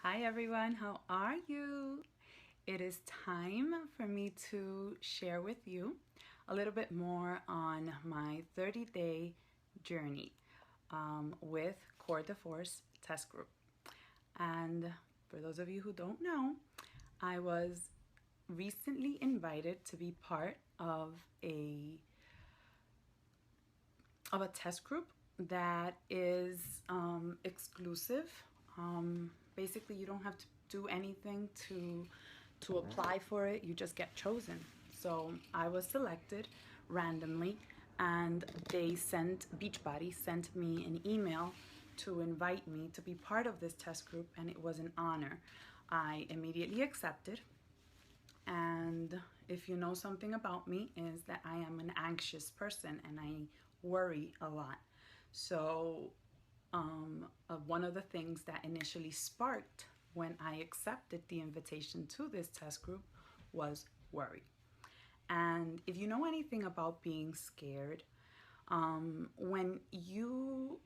Hi everyone, how are you? It is time for me to share with you a little bit more on my 30-day journey with Core de Force Test Group. And for those of you who don't know, I was recently invited to be part of a test group that is exclusive. Basically, you don't have to do anything to apply for it. You just get chosen. So I was selected randomly, and Beachbody sent me an email to invite me to be part of this test group, and it was an honor. I immediately accepted. And if you know something about me, is that I am an anxious person and I worry a lot. So one of the things that initially sparked when I accepted the invitation to this test group was worry. And if you know anything about being scared, when you're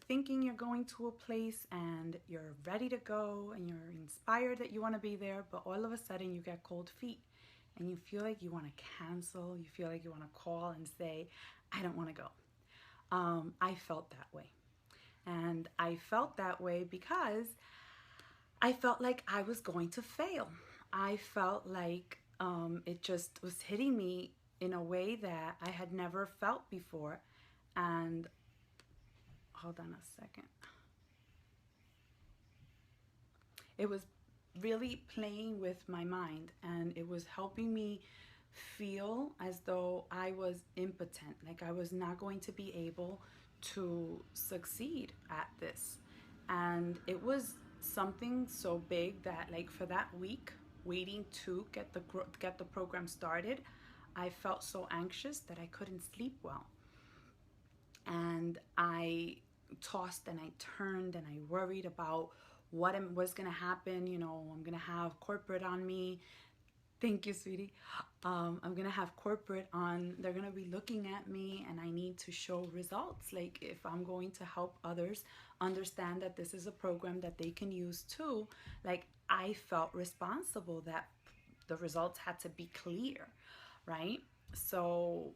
thinking you're going to a place and you're ready to go and you're inspired that you want to be there, but all of a sudden you get cold feet and you feel like you want to cancel, you feel like you want to call and say, I don't want to go. I felt that way. And I felt that way because I felt like I was going to fail. I felt like it just was hitting me in a way that I had never felt before. And hold on a second. It was really playing with my mind, and it was helping me feel as though I was impotent, like I was not going to be able to succeed at this. And it was something so big that, like, for that week waiting to get the program started, I felt so anxious that I couldn't sleep well. And I tossed and I turned and I worried about what was going to happen. I'm going to have corporate on me. Thank you, sweetie. I'm going to have corporate on. They're going to be looking at me, and I need to show results. Like, if I'm going to help others understand that this is a program that they can use too, like, I felt responsible that the results had to be clear, right? So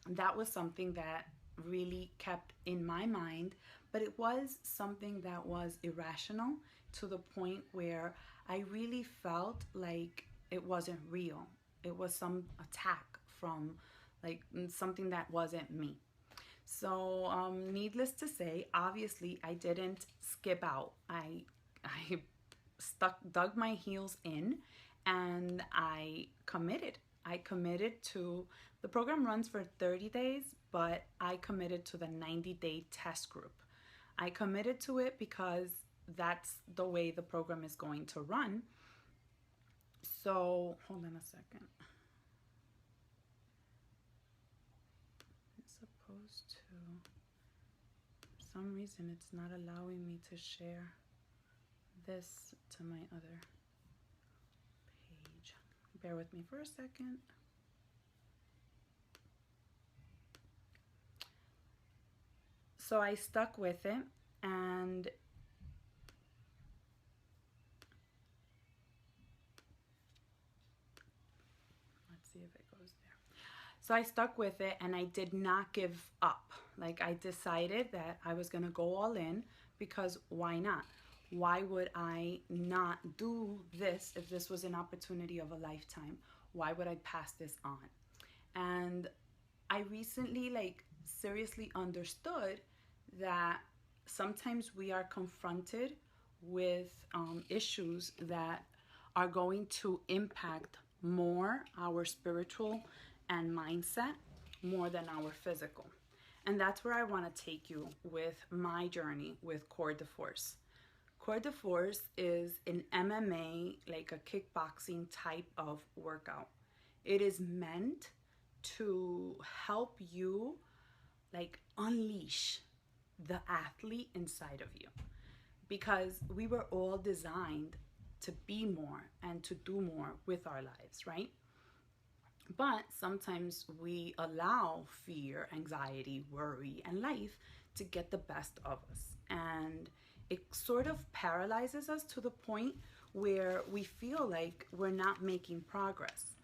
that was something that really kept in my mind, but it was something that was irrational to the point where I really felt like it wasn't real. It was some attack from, like, something that wasn't me. So needless to say, obviously I didn't skip out. I dug my heels in, and I committed. I committed to the program runs for 30 days, but I committed to the 90-day test group. I committed to it because that's the way the program is going to run. So, hold on a second. It's supposed to, for some reason, it's not allowing me to share this to my other page. Bear with me for a second. So I stuck with it, and let's see if it goes there. So I stuck with it, and I did not give up. Like, I decided that I was going to go all in, because why not? Why would I not do this if this was an opportunity of a lifetime? Why would I pass this on? And I recently, like, seriously understood that sometimes we are confronted with issues that are going to impact more our spiritual and mindset more than our physical. And that's where I want to take you with my journey with Core de Force. Core de Force is an MMA, like a kickboxing type of workout. It is meant to help you, like, unleash the athlete inside of you, because we were all designed to be more and to do more with our lives, right? But sometimes we allow fear, anxiety, worry, and life to get the best of us. And it sort of paralyzes us to the point where we feel like we're not making progress.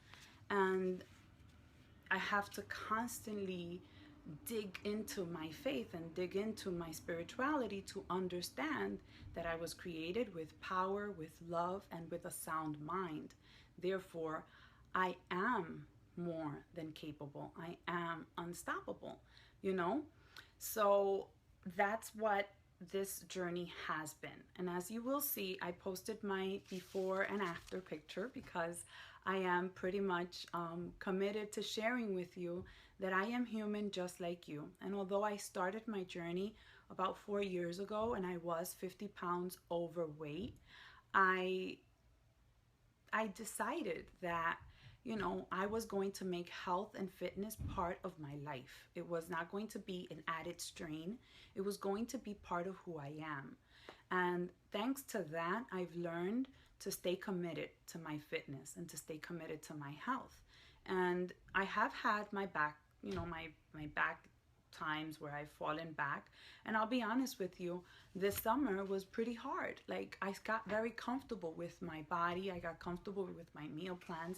And I have to constantly dig into my faith and dig into my spirituality to understand that I was created with power, with love, and with a sound mind. Therefore, I am more than capable. I am unstoppable, you know? So that's what this journey has been. And as you will see, I posted my before and after picture because I am pretty much committed to sharing with you that I am human just like you. And although I started my journey about 4 years ago and I was 50 pounds overweight, I I decided that, I was going to make health and fitness part of my life. It was not going to be an added strain. It was going to be part of who I am. And thanks to that, I've learned to stay committed to my fitness and to stay committed to my health. And I have had my back, my back times where I've fallen back. And I'll be honest with you, this summer was pretty hard. Like, I got very comfortable with my body, I got comfortable with my meal plans.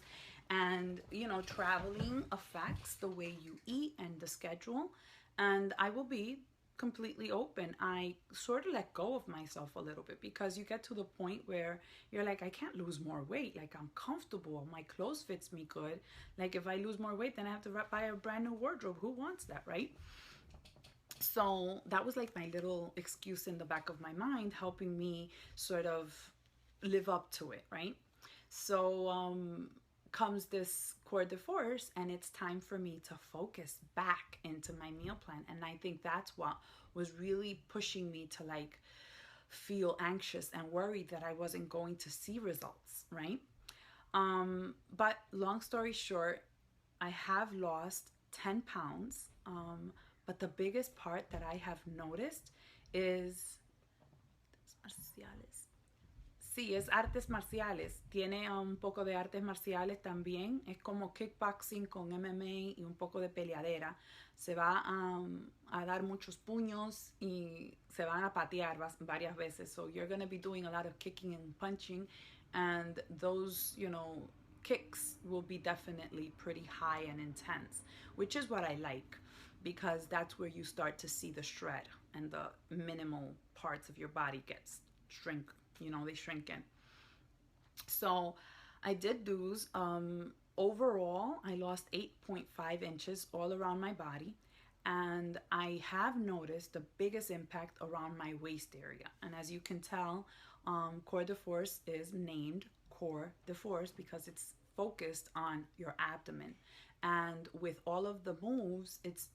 And, traveling affects the way you eat and the schedule. And I will be completely open. I sort of let go of myself a little bit because you get to the point where you're like, I can't lose more weight. Like, I'm comfortable. My clothes fits me good. Like, if I lose more weight, then I have to buy a brand new wardrobe. Who wants that, right? So that was like my little excuse in the back of my mind, helping me sort of live up to it, right? So comes this cours de force, and it's time for me to focus back into my meal plan. And I think that's what was really pushing me to like feel anxious and worried that I wasn't going to see results, right? But long story short, I have lost 10 pounds. But the biggest part that I have noticed is marciales. Sí, es artes marciales. Tiene un poco de artes marciales también. Es como kickboxing con MMA y un poco de peleadera. Se va a dar muchos puños y se van a patear varias veces. So you're going to be doing a lot of kicking and punching. And those, kicks will be definitely pretty high and intense, which is what I like, because that's where you start to see the shred and the minimal parts of your body gets shrink, they shrink in. So I did lose, overall, I lost 8.5 inches all around my body. And I have noticed the biggest impact around my waist area. And as you can tell, cours de force is named cours de force because it's focused on your abdomen. And with all of the moves, it's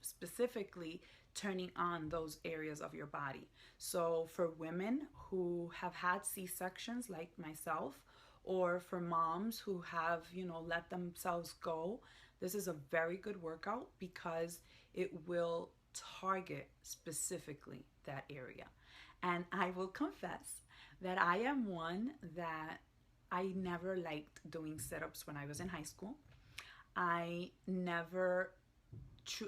specifically turning on those areas of your body. So for women who have had C-sections like myself, or for moms who have, let themselves go, this is a very good workout because it will target specifically that area. And I will confess that I am one that I never liked doing sit-ups when I was in high school. I never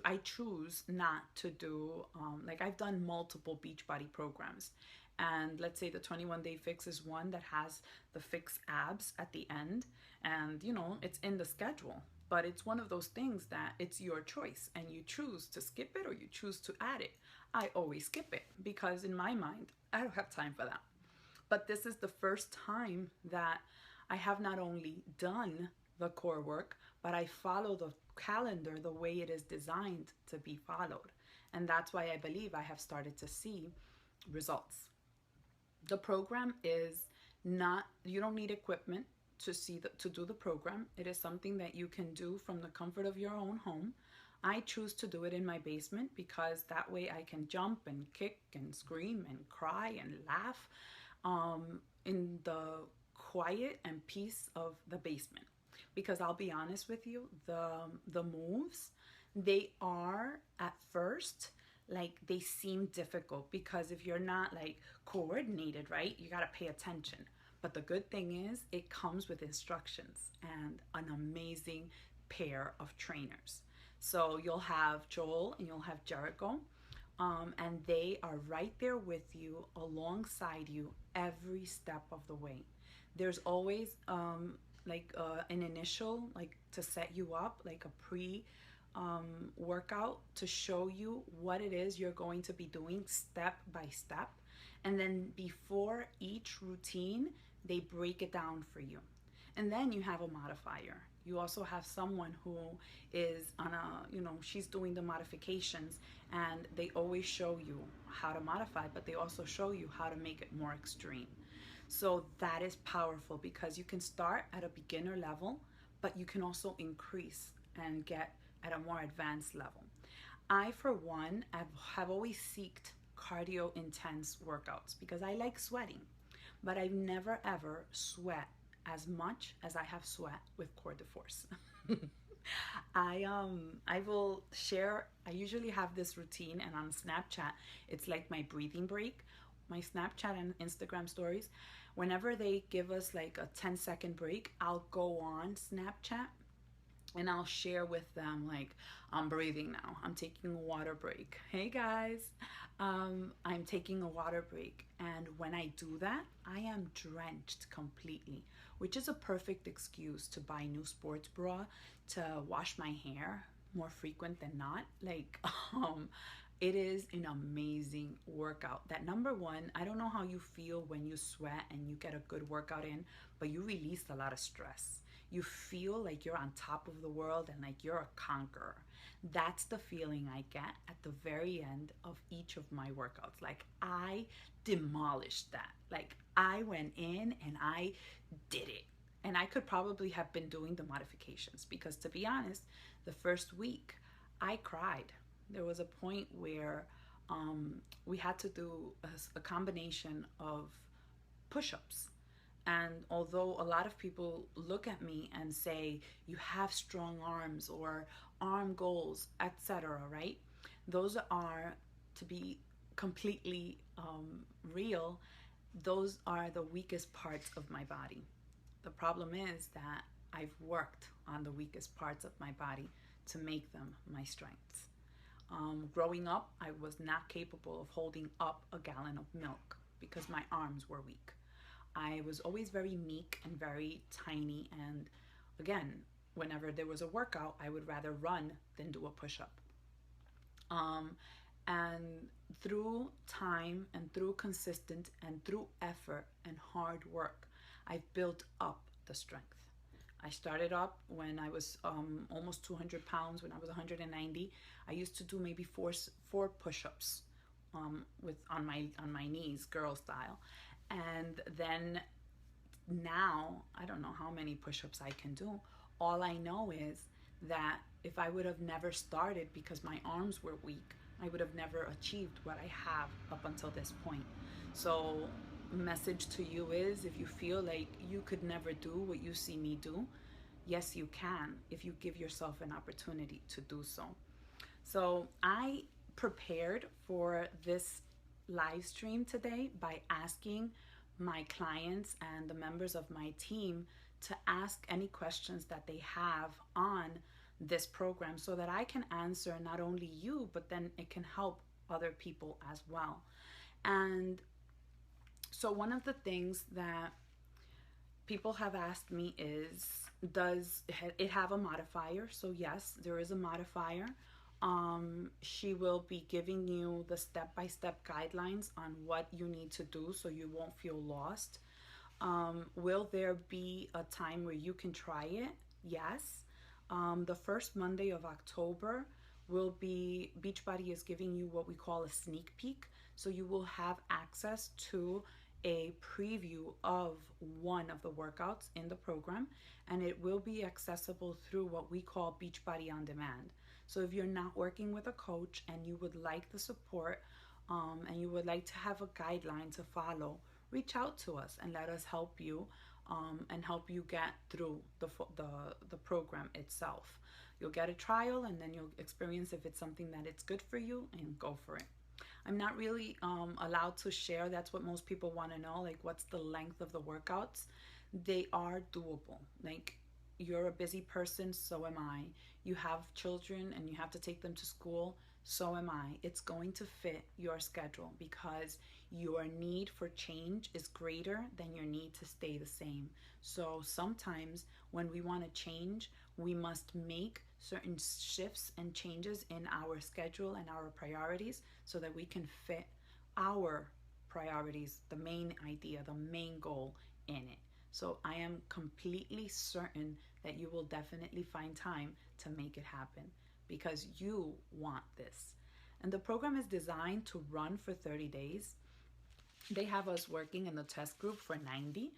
I choose not to do, like, I've done multiple Beachbody programs. And let's say the 21-day fix is one that has the fix abs at the end. And, it's in the schedule. But it's one of those things that it's your choice. And you choose to skip it or you choose to add it. I always skip it because in my mind, I don't have time for that. But this is the first time that I have not only done the core work, but I follow the calendar the way it is designed to be followed. And that's why I believe I have started to see results. The program is not, you don't need equipment to do the program. It is something that you can do from the comfort of your own home. I choose to do it in my basement because that way I can jump and kick and scream and cry and laugh in the quiet and peace of the basement. Because I'll be honest with you, the moves, they are at first, like, they seem difficult because if you're not like coordinated, right, you got to pay attention. But the good thing is it comes with instructions and an amazing pair of trainers. So you'll have Joel and you'll have Jericho, and they are right there with you, alongside you, every step of the way. There's always an initial, like to set you up, like a pre workout to show you what it is you're going to be doing step by step. And then before each routine, they break it down for you. And then you have a modifier. You also have someone who is on a, she's doing the modifications, and they always show you how to modify, but they also show you how to make it more extreme. So that is powerful because you can start at a beginner level, but you can also increase and get at a more advanced level. I, for one, have always sought cardio intense workouts because I like sweating, but I've never ever sweat as much as I have sweat with Core de Force. I will share. I usually have this routine, and on Snapchat, it's like my breathing break. My Snapchat and Instagram stories, whenever they give us like a 10-second break, I'll go on Snapchat and I'll share with them, like, I'm breathing now. I'm taking a water break. Hey guys, I'm taking a water break. And when I do that, I am drenched completely, which is a perfect excuse to buy new sports bra, to wash my hair more frequent than not. Like, it is an amazing workout. That, number one, I don't know how you feel when you sweat and you get a good workout in, but you release a lot of stress. You feel like you're on top of the world and like you're a conqueror. That's the feeling I get at the very end of each of my workouts. Like, I demolished that. Like, I went in and I did it. And I could probably have been doing the modifications because, to be honest, the first week I cried. There was a point where we had to do a combination of push-ups. And although a lot of people look at me and say, you have strong arms or arm goals, etc., right? Those are, to be completely real, those are the weakest parts of my body. The problem is that I've worked on the weakest parts of my body to make them my strengths. Growing up, I was not capable of holding up a gallon of milk because my arms were weak. I was always very meek and very tiny. And again, whenever there was a workout, I would rather run than do a push up. And through time and through consistent and through effort and hard work, I've built up the strength. I started up when I was almost 200 pounds. When I was 190, I used to do maybe four push-ups with on my knees, girl style. And then now I don't know how many push-ups I can do. All I know is that if I would have never started because my arms were weak, I would have never achieved what I have up until this point. So, message to you is, if you feel like you could never do what you see me do, yes, you can if you give yourself an opportunity to do so. So I prepared for this live stream today by asking my clients and the members of my team to ask any questions that they have on this program so that I can answer not only you, but then it can help other people as well. And so one of the things that people have asked me is, does it have a modifier? So yes, there is a modifier. She will be giving you the step-by-step guidelines on what you need to do so you won't feel lost. Will there be a time where you can try it? Yes. The first Monday of October will be, Beachbody is giving you what we call a sneak peek. So you will have access to a preview of one of the workouts in the program, and it will be accessible through what we call Beachbody On Demand. So if you're not working with a coach and you would like the support and you would like to have a guideline to follow, reach out to us and let us help you and help you get through the program itself. You'll get a trial and then you'll experience if it's something that it's good for you, and go for it. I'm not really allowed to share. That's what most people want to know, like what's the length of the workouts. They are doable. Like, you're a busy person, so am I. You have children and you have to take them to school, so am I. It's going to fit your schedule because your need for change is greater than your need to stay the same. So sometimes when we want to change, we must make certain shifts and changes in our schedule and our priorities so that we can fit our priorities, the main idea, the main goal in it. So I am completely certain that you will definitely find time to make it happen because you want this. And the program is designed to run for 30 days. They have us working in the test group for 90,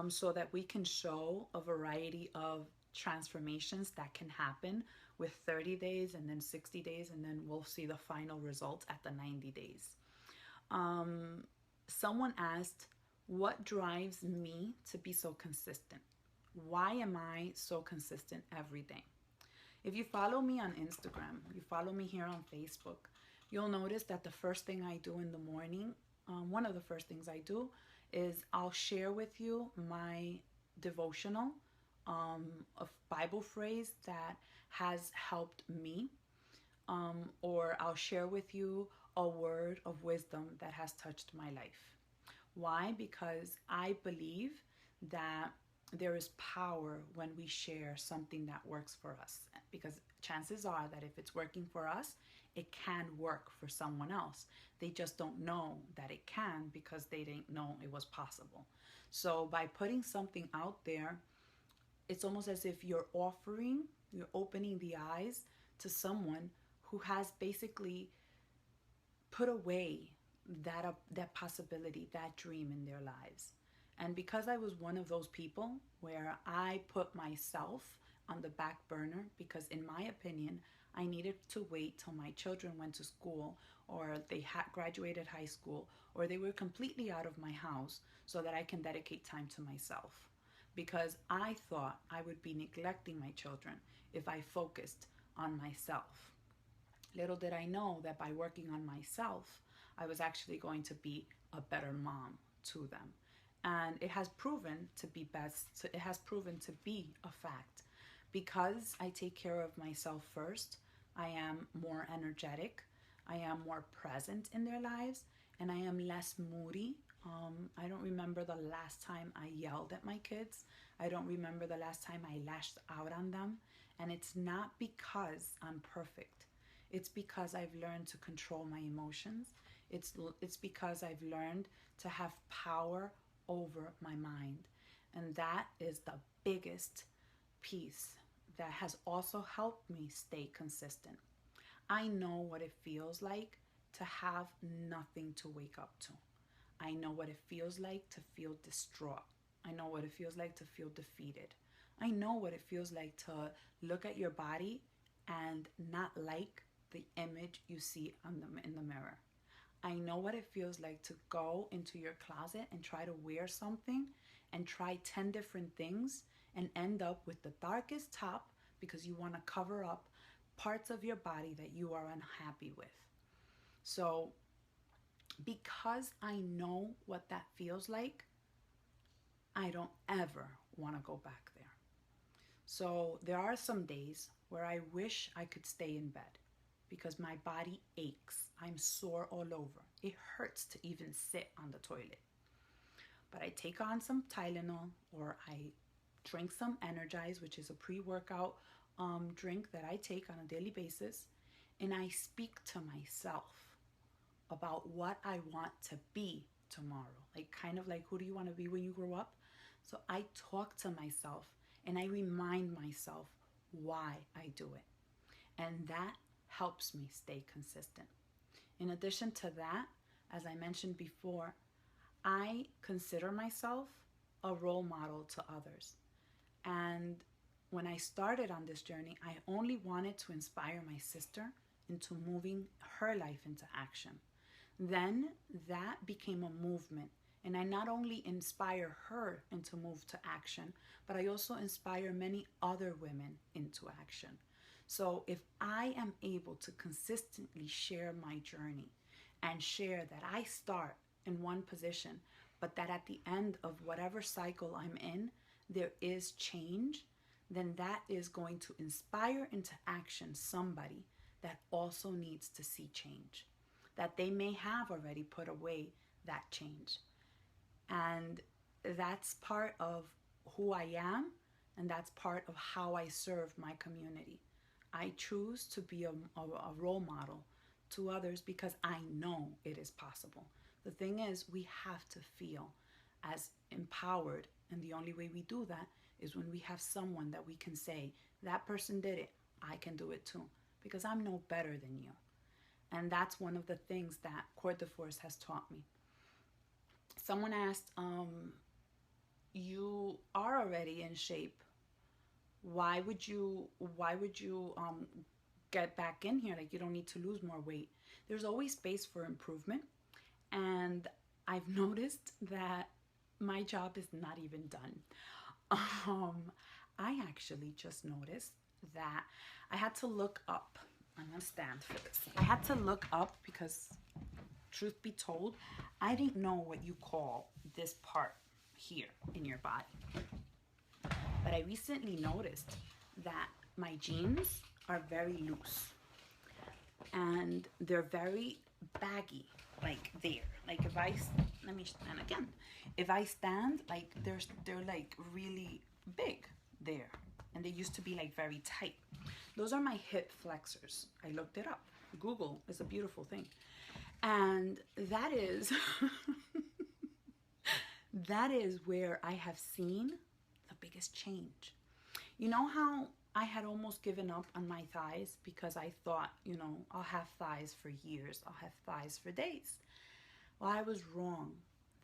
so that we can show a variety of transformations that can happen with 30 days and then 60 days, and then we'll see the final result at the 90 days. Someone asked, what drives me to be so consistent? Why am I so consistent every day? If you follow me on Instagram, you follow me here on Facebook, you'll notice that the first thing I do in the morning, one of the first things I do, is I'll share with you my devotional, a Bible phrase that has helped me, or I'll share with you a word of wisdom that has touched my life. Why? Because I believe that there is power when we share something that works for us. Because chances are that if it's working for us, it can work for someone else. They just don't know that it can because they didn't know it was possible. So by putting something out there, it's almost as if you're opening the eyes to someone who has basically put away that possibility, that dream in their lives. And because I was one of those people where I put myself on the back burner because in my opinion, I needed to wait till my children went to school or they had graduated high school or they were completely out of my house so that I can dedicate time to myself. Because I thought I would be neglecting my children if I focused on myself. Little did I know that by working on myself, I was actually going to be a better mom to them. And it has proven to be it has proven to be a fact. Because I take care of myself first, I am more energetic, I am more present in their lives, and I am less moody. I don't remember the last time I yelled at my kids. I don't remember the last time I lashed out on them. And it's not because I'm perfect. It's because I've learned to control my emotions. It's because I've learned to have power over my mind. And that is the biggest piece that has also helped me stay consistent. I know what it feels like to have nothing to wake up to. I know what it feels like to feel distraught. I know what it feels like to feel defeated. I know what it feels like to look at your body and not like the image you see in the mirror. I know what it feels like to go into your closet and try to wear something and try 10 different things and end up with the darkest top because you want to cover up parts of your body that you are unhappy with. So, because I know what that feels like, I don't ever want to go back there. So, there are some days where I wish I could stay in bed because my body aches. I'm sore all over. It hurts to even sit on the toilet. But I take on some Tylenol or I drink some Energize, which is a pre-workout drink that I take on a daily basis. And I speak to myself about what I want to be tomorrow. Like kind of like, who do you want to be when you grow up? So I talk to myself and I remind myself why I do it. And that helps me stay consistent. In addition to that, as I mentioned before, I consider myself a role model to others. And when I started on this journey, I only wanted to inspire my sister into moving her life into action. Then that became a movement. And I not only inspire her into move to action, but I also inspire many other women into action. So if I am able to consistently share my journey and share that I start in one position, but that at the end of whatever cycle I'm in, there is change, then that is going to inspire into action somebody that also needs to see change, that they may have already put away that change. And that's part of who I am, and that's part of how I serve my community. I choose to be a role model to others because I know it is possible. The thing is, we have to feel as empowered, and the only way we do that is when we have someone that we can say, that person did it, I can do it too, because I'm no better than you. And that's one of the things that Court de Force has taught me. Someone asked, you are already in shape. Why would you get back in here? Like, you don't need to lose more weight. There's always space for improvement. And I've noticed that my job is not even done. I actually just noticed that I had to look up. I'm gonna stand for this. I had to look up because, truth be told, I didn't know what you call this part here in your body. But I recently noticed that my jeans are very loose and they're very baggy, like there. Like let me stand again. If I stand, like they're like really big there, and they used to be like very tight. Those are my hip flexors. I looked it up. Google is a beautiful thing, and that is that is where I have seen the biggest change. You know how I had almost given up on my thighs because I thought, I'll have thighs for years, I'll have thighs for days. Well, I was wrong.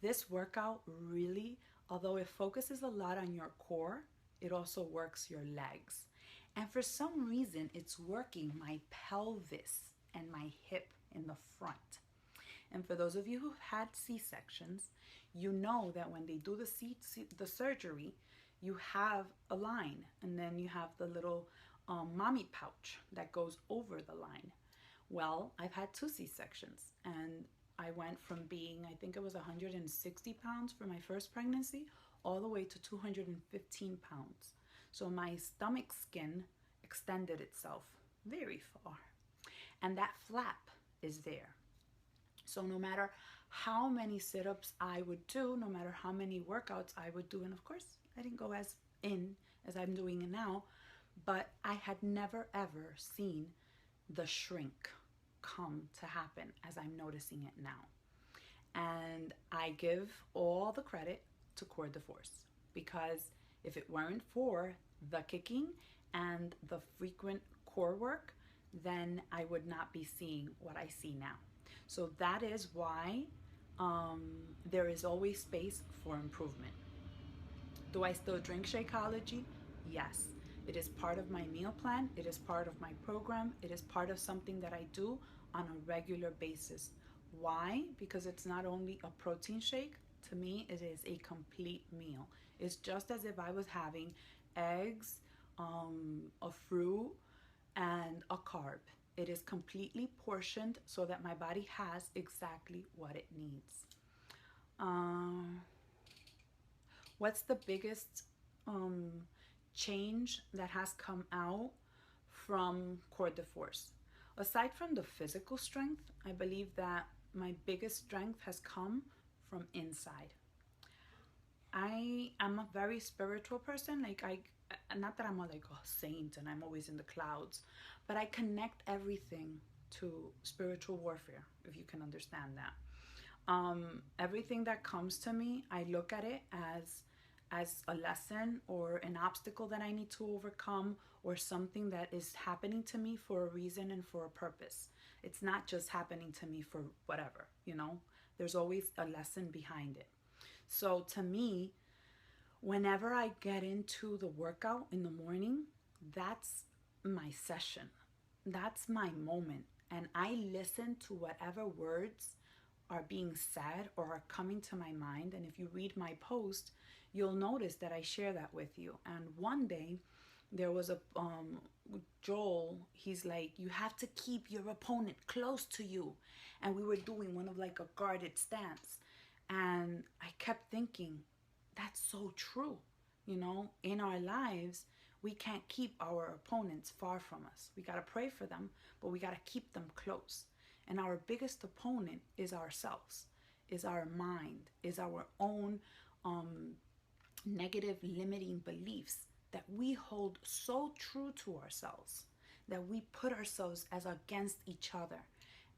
This workout really, although it focuses a lot on your core, it also works your legs. And for some reason, it's working my pelvis and my hip in the front. And for those of you who've had C-sections, you know that when they do the surgery, you have a line, and then you have the little mommy pouch that goes over the line. Well, I've had 2 C-sections, and I went from being, I think it was 160 pounds for my first pregnancy, all the way to 215 pounds. So my stomach skin extended itself very far, and that flap is there. So no matter how many sit-ups I would do, no matter how many workouts I would do, and of course, I didn't go as in as I'm doing it now, but I had never ever seen the shrink come to happen as I'm noticing it now. And I give all the credit to Core de Force, because if it weren't for the kicking and the frequent core work, then I would not be seeing what I see now. So that is why there is always space for improvement. Do I still drink Shakeology? Yes. It is part of my meal plan. It is part of my program. It is part of something that I do on a regular basis. Why? Because it's not only a protein shake. To me, it is a complete meal. It's just as if I was having eggs, a fruit, and a carb. It is completely portioned so that my body has exactly what it needs. What's the biggest change that has come out from Core de Force? Aside from the physical strength, I believe that my biggest strength has come from inside. I am a very spiritual person. Not that I'm a saint and I'm always in the clouds, but I connect everything to spiritual warfare, if you can understand that. Everything that comes to me, I look at it as a lesson or an obstacle that I need to overcome, or something that is happening to me for a reason and for a purpose. It's not just happening to me for whatever, There's always a lesson behind it. So to me, whenever I get into the workout in the morning, that's my session. That's my moment. And I listen to whatever words are being said or are coming to my mind. And if you read my post, you'll notice that I share that with you. And one day there was a Joel, he's like, you have to keep your opponent close to you. And we were doing one of a guarded stance. And I kept thinking, that's so true. In our lives, we can't keep our opponents far from us. We got to pray for them, but we got to keep them close. And our biggest opponent is ourselves, is our mind, is our own negative limiting beliefs that we hold so true to ourselves, that we put ourselves as against each other.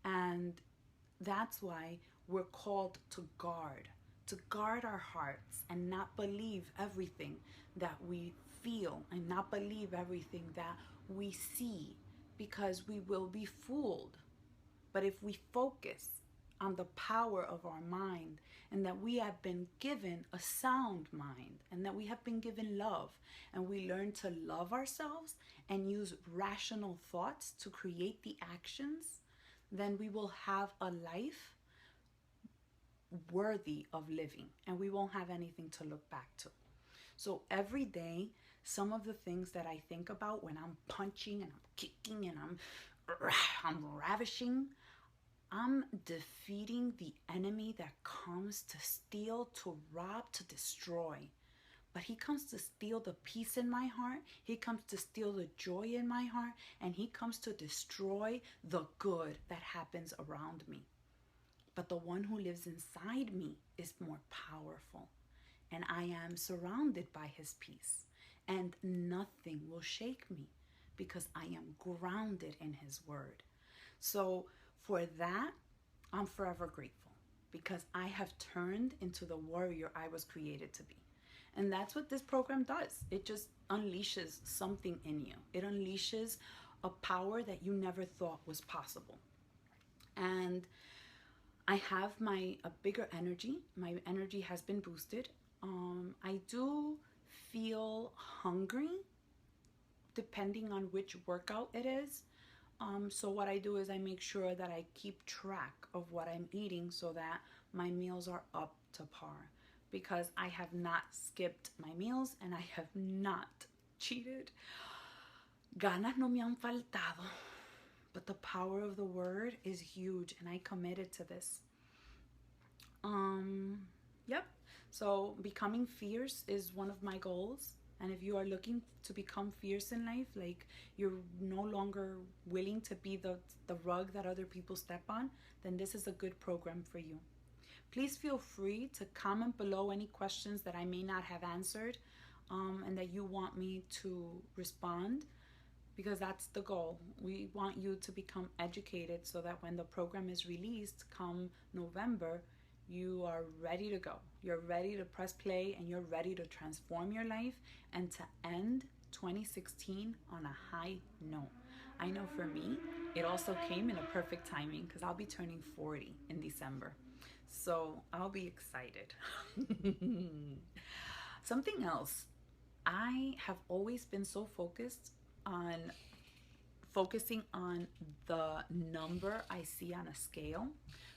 And that's why we're called to guard our hearts and not believe everything that we feel and not believe everything that we see, because we will be fooled. But if we focus on the power of our mind, and that we have been given a sound mind, and that we have been given love, and we learn to love ourselves and use rational thoughts to create the actions, then we will have a life worthy of living, and we won't have anything to look back to. So every day, some of the things that I think about when I'm punching and I'm kicking and I'm ravishing, I'm defeating the enemy that comes to steal, to rob, to destroy. But he comes to steal the peace in my heart. He comes to steal the joy in my heart. And he comes to destroy the good that happens around me. But the one who lives inside me is more powerful. And I am surrounded by his peace. And nothing will shake me, because I am grounded in his word. So for that, I'm forever grateful, because I have turned into the warrior I was created to be. And that's what this program does. It just unleashes something in you. It unleashes a power that you never thought was possible. And I have a bigger energy. My energy has been boosted. I do feel hungry depending on which workout it is. So what I do is I make sure that I keep track of what I'm eating so that my meals are up to par, because I have not skipped my meals and I have not cheated. Ganas no me han faltado, but the power of the word is huge, and I committed to this. Yep. So becoming fierce is one of my goals. And if you are looking to become fierce in life, like you're no longer willing to be the rug that other people step on, then this is a good program for you. Please feel free to comment below any questions that I may not have answered, and that you want me to respond, because that's the goal. We want you to become educated so that when the program is released come November, you are ready to go. You're ready to press play, and you're ready to transform your life and to end 2016 on a high note. I know for me, it also came in a perfect timing, because I'll be turning 40 in December. So I'll be excited. Something else, I have always been so focusing on the number I see on a scale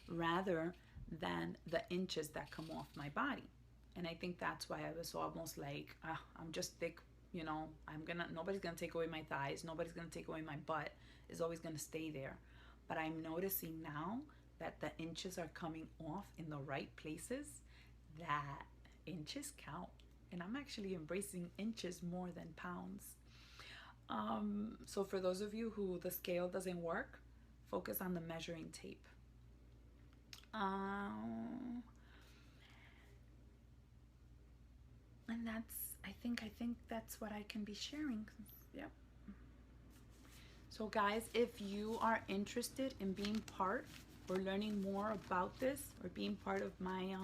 rather than the inches that come off my body. And I think that's why I was almost like, I'm just thick, nobody's gonna take away my thighs, nobody's gonna take away my butt, it's always gonna stay there. But I'm noticing now that the inches are coming off in the right places, that inches count. And I'm actually embracing inches more than pounds. So for those of you who the scale doesn't work, focus on the measuring tape. And I think that's what I can be sharing. Yep. So guys, if you are interested in being part or learning more about this, or being part of my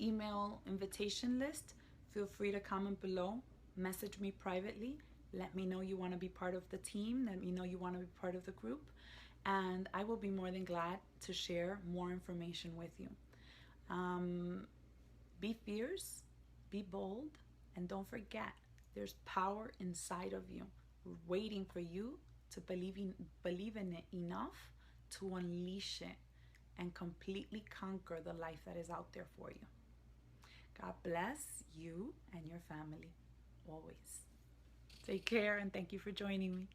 email invitation list, feel free to comment below, message me privately, let me know you want to be part of the team, let me know you want to be part of the group, and I will be more than glad to share more information with you. Be fierce, be bold, and don't forget, there's power inside of you waiting for you to believe in it enough to unleash it and completely conquer the life that is out there for you. God bless you and your family always. Take care, and thank you for joining me.